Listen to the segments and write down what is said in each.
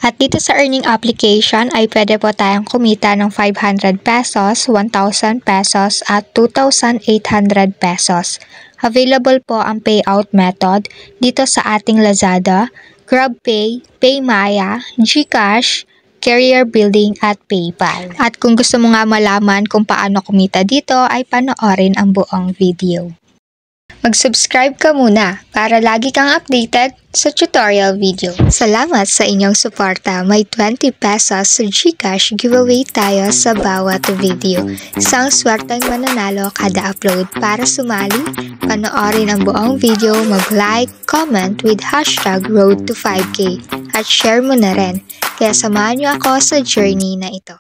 At dito sa earning application ay pwede po tayong kumita ng 500 pesos, 1,000 pesos at 2,800 pesos. Available po ang payout method dito sa ating Lazada, GrabPay, PayMaya, GCash, Career Building at PayPal. At kung gusto mo nga malaman kung paano kumita dito ay panoorin ang buong video. Mag-subscribe ka muna para lagi kang updated sa tutorial video. Salamat sa inyong suporta. May 20 pesos sa GCash giveaway tayo sa bawat video. Isang swerteng mananalo kada upload. Para sumali, panoorin ang buong video, mag-like, comment with hashtag road to 5K at share mo na rin. Kaya samahan niyo ako sa journey na ito.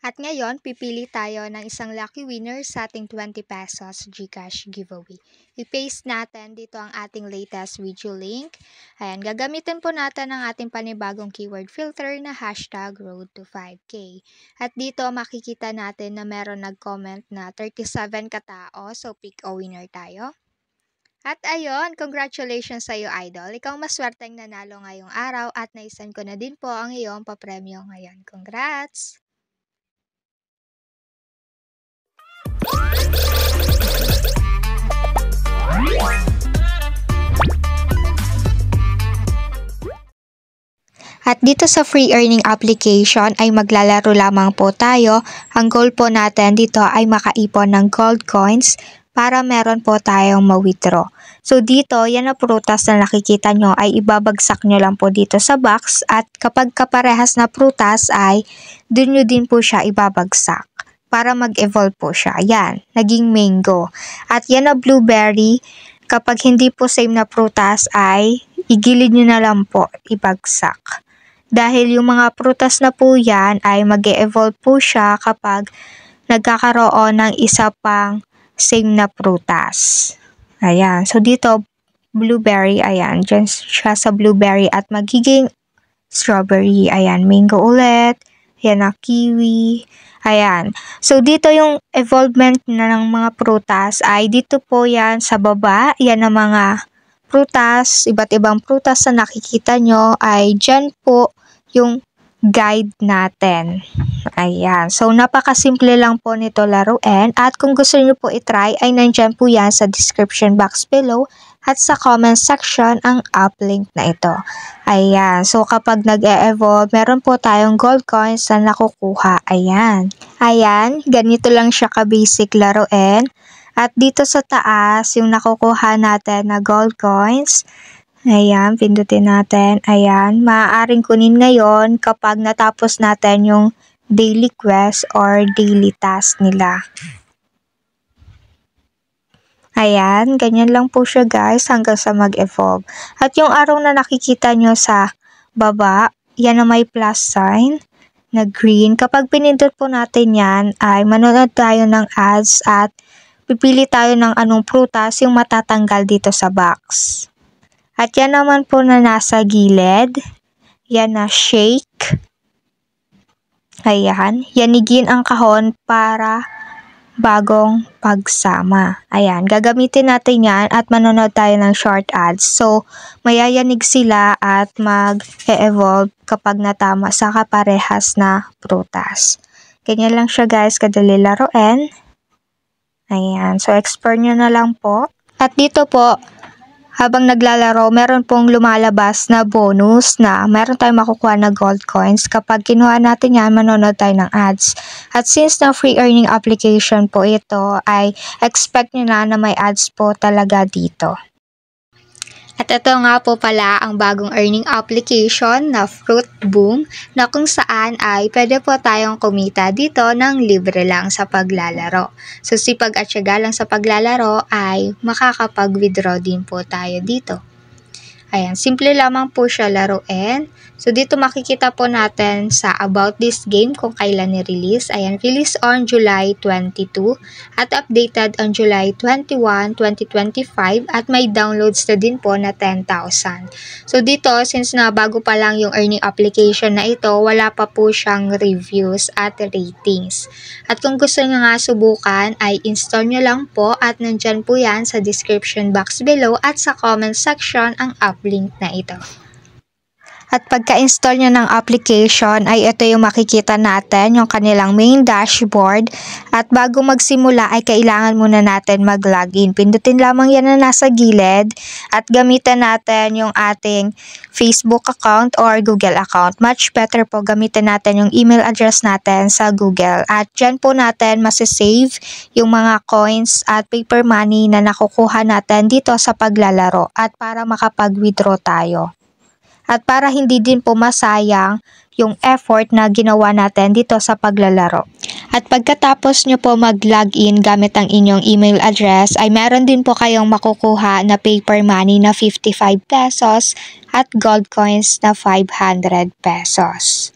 At ngayon, pipili tayo ng isang lucky winner sa ating 20 pesos GCash giveaway. I-paste natin dito ang ating latest video link. Ayan, gagamitin po natin ang ating panibagong keyword filter na hashtag road to 5K. At dito makikita natin na meron nag-comment na 37 katao, so pick a winner tayo. At ayun, congratulations sa iyo, idol. Ikaw maswerteng nanalo ngayong araw at naisend ko na din po ang iyong papremyo ngayon. Congrats! At dito sa free earning application ay maglalaro lamang po tayo. Ang goal po natin dito ay makaipon ng gold coins para meron po tayong ma-withdraw. So dito, yan na prutas na nakikita nyo ay ibabagsak nyo lang po dito sa box at kapag kaparehas na prutas ay dun nyo din po siya ibabagsak para mag-evolve po siya. Yan, naging mango. At yan na blueberry, kapag hindi po same na prutas ay igilid nyo na lang po ibagsak. Dahil yung mga prutas na po yan ay mag-evolve po siya kapag nagkakaroon ng isa pang same na prutas. Ayan. So dito, blueberry. Ayan. Diyan siya sa blueberry at magiging strawberry. Ayan. Mango ulit. Ayan na kiwi. Ayan. So dito yung evolvement na ng mga prutas ay dito po yan sa baba. Yan ang mga prutas. Iba't ibang prutas na nakikita nyo ay dyan po yung guide natin. Ayan. So, napakasimple lang po nito laruin. At kung gusto nyo po itry, ay nandyan po yan sa description box below at sa comment section ang uplink na ito. Ayan. So, kapag nag-e-evolve, meron po tayong gold coins na nakukuha. Ayan. Ayan. Ganito lang siya ka-basic laruin. At dito sa taas, yung nakukuha natin na gold coins, ayan, pindutin natin. Ayan, maaaring kunin ngayon kapag natapos natin yung daily quest or daily task nila. Ayan, ganyan lang po siya guys hanggang sa mag-evolve. At yung araw na nakikita nyo sa baba, yan na may plus sign na green. Kapag pinindot po natin yan, ay manonood tayo ng ads at pipili tayo ng anong prutas yung matatanggal dito sa box. At yan naman po na nasa gilid, yan na shake. Ayan, yanigin ang kahon para bagong pagsama. Ayan, gagamitin natin yan at manonood tayo ng short ads. So, mayayanig sila at mag-e-evolve kapag natama sa kaparehas na prutas. Ganyan lang siya guys, kadali laruin. Ayan, so explore nyo na lang po. At dito po, habang naglalaro, meron pong lumalabas na bonus na meron tayong makukuha na gold coins. Kapag kinuha natin yan, manonood tayo ng ads. At since na free earning application po ito, ay expect nyo na may ads po talaga dito. At ito nga po pala ang bagong earning application na Fruit Boom na kung saan ay pwede po tayong kumita dito ng libre lang sa paglalaro. So sipag at syaga lang sa paglalaro ay makakapag-withdraw din po tayo dito. Ayan, simple lamang po siya laruin. So, dito makikita po natin sa about this game kung kailan ni-release. Ayan, release on July 22 at updated on July 21, 2025 at may downloads na din po na 10,000. So, dito, since na bago pa lang yung earning application na ito, wala pa po siyang reviews at ratings. At kung gusto nyo nga subukan, ay install nyo lang po at nandyan po yan sa description box below at sa comment section ang uplink na ito. At pagka-install nyo ng application ay ito yung makikita natin, yung kanilang main dashboard. At bago magsimula ay kailangan muna natin mag-login. Pindutin lamang yan na nasa gilid at gamitin natin yung ating Facebook account or Google account. Much better po gamitin natin yung email address natin sa Google. At dyan po natin masisave yung mga coins at paper money na nakukuha natin dito sa paglalaro at para makapag-withdraw tayo. At para hindi din po masayang yung effort na ginawa natin dito sa paglalaro. At pagkatapos nyo po mag-login gamit ang inyong email address ay meron din po kayong makukuha na paper money na 55 pesos at gold coins na 500 pesos.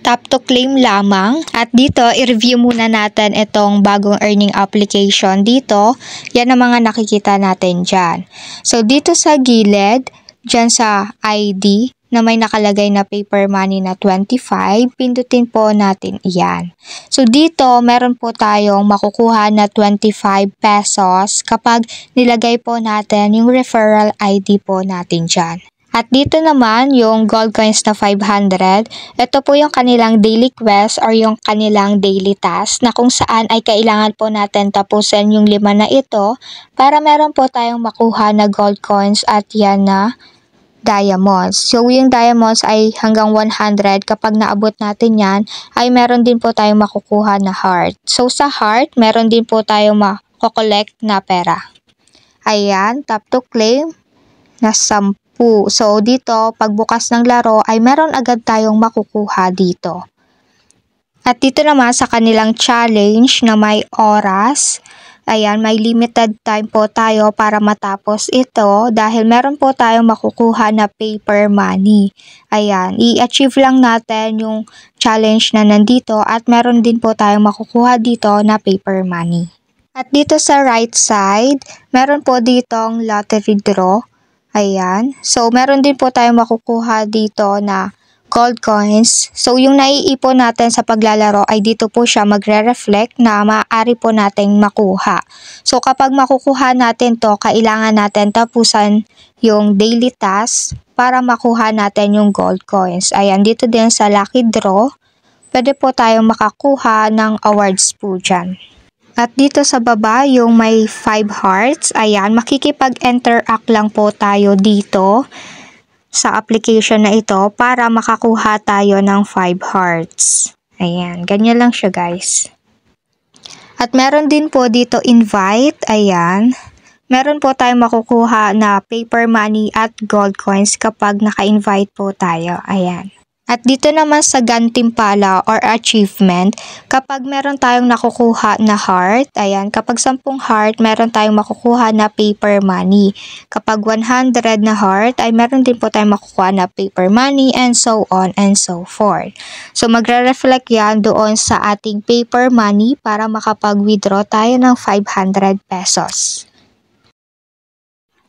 Tap to claim lamang. At dito, i-review muna natin itong bagong earning application dito. Yan ang mga nakikita natin dyan. So dito sa gilid, dyan sa ID na may nakalagay na paper money na 25, pindutin po natin iyan. So dito, meron po tayong makukuha na 25 pesos kapag nilagay po natin yung referral ID po natin dyan. At dito naman, yung gold coins na 500, ito po yung kanilang daily quest or yung kanilang daily task na kung saan ay kailangan po natin tapusin yung 5 na ito para meron po tayong makuha na gold coins at yan na diamonds. So yung diamonds ay hanggang 100. Kapag naabot natin yan, ay meron din po tayong makukuha na heart. So sa heart, meron din po tayong makokollect na pera. Ayan, tap to claim na 10. So dito, pagbukas ng laro ay meron agad tayong makukuha dito. At dito naman sa kanilang challenge na may oras, ayan, may limited time po tayo para matapos ito dahil meron po tayong makukuha na paper money. Ayan, i-achieve lang natin yung challenge na nandito at meron din po tayong makukuha dito na paper money. At dito sa right side, meron po ditong lottery draw. Ayan, so meron din po tayong makukuha dito na gold coins. So yung naiipon natin sa paglalaro ay dito po siya magre-reflect na maaari po nating makuha. So kapag makukuha natin to, kailangan natin tapusan yung daily task para makuha natin yung gold coins. Ayan, dito din sa lucky draw, pwede po tayong makakuha ng awards po dyan. At dito sa baba, yung may 5 hearts, ayan, makikipag-interact lang po tayo dito sa application na ito para makakuha tayo ng 5 hearts. Ayan, ganyan lang siya guys. At meron din po dito invite, ayan. Meron po tayong makukuha na paper money at gold coins kapag naka-invite po tayo, ayan. At dito naman sa gantimpala or achievement, kapag meron tayong nakukuha na heart, ayan, kapag 10 heart, meron tayong makukuha na paper money. Kapag 100 na heart, ay meron din po tayong makukuha na paper money and so on and so forth. So magre-reflect yan doon sa ating paper money para makapag-withdraw tayo ng 500 pesos.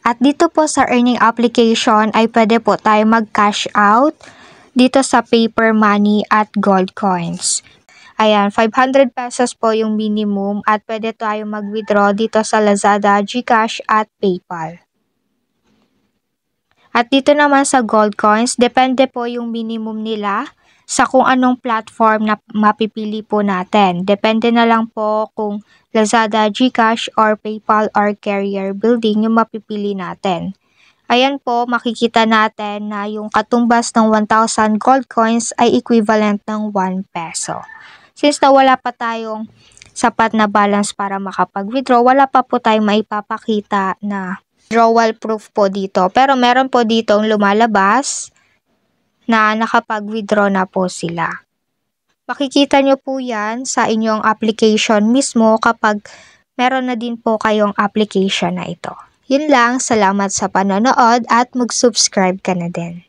At dito po sa earning application ay pwede po tayo mag-cash out dito sa paper money at gold coins. Ayan, 500 pesos po yung minimum at pwede tayo mag-withdraw dito sa Lazada, GCash at PayPal. At dito naman sa gold coins, depende po yung minimum nila sa kung anong platform na mapipili po natin. Depende na lang po kung Lazada, GCash or PayPal or Carrier Building yung mapipili natin. Ayan po, makikita natin na yung katumbas ng 1,000 gold coins ay equivalent ng 1 peso. Since na wala pa tayong sapat na balance para makapag-withdraw, wala pa po tayong maipapakita na withdrawal proof po dito. Pero meron po ditong lumalabas na nakapag-withdraw na po sila. Makikita nyo po yan sa inyong application mismo kapag meron na din po kayong application na ito. Yun lang, salamat sa panonood at mag-subscribe ka na din.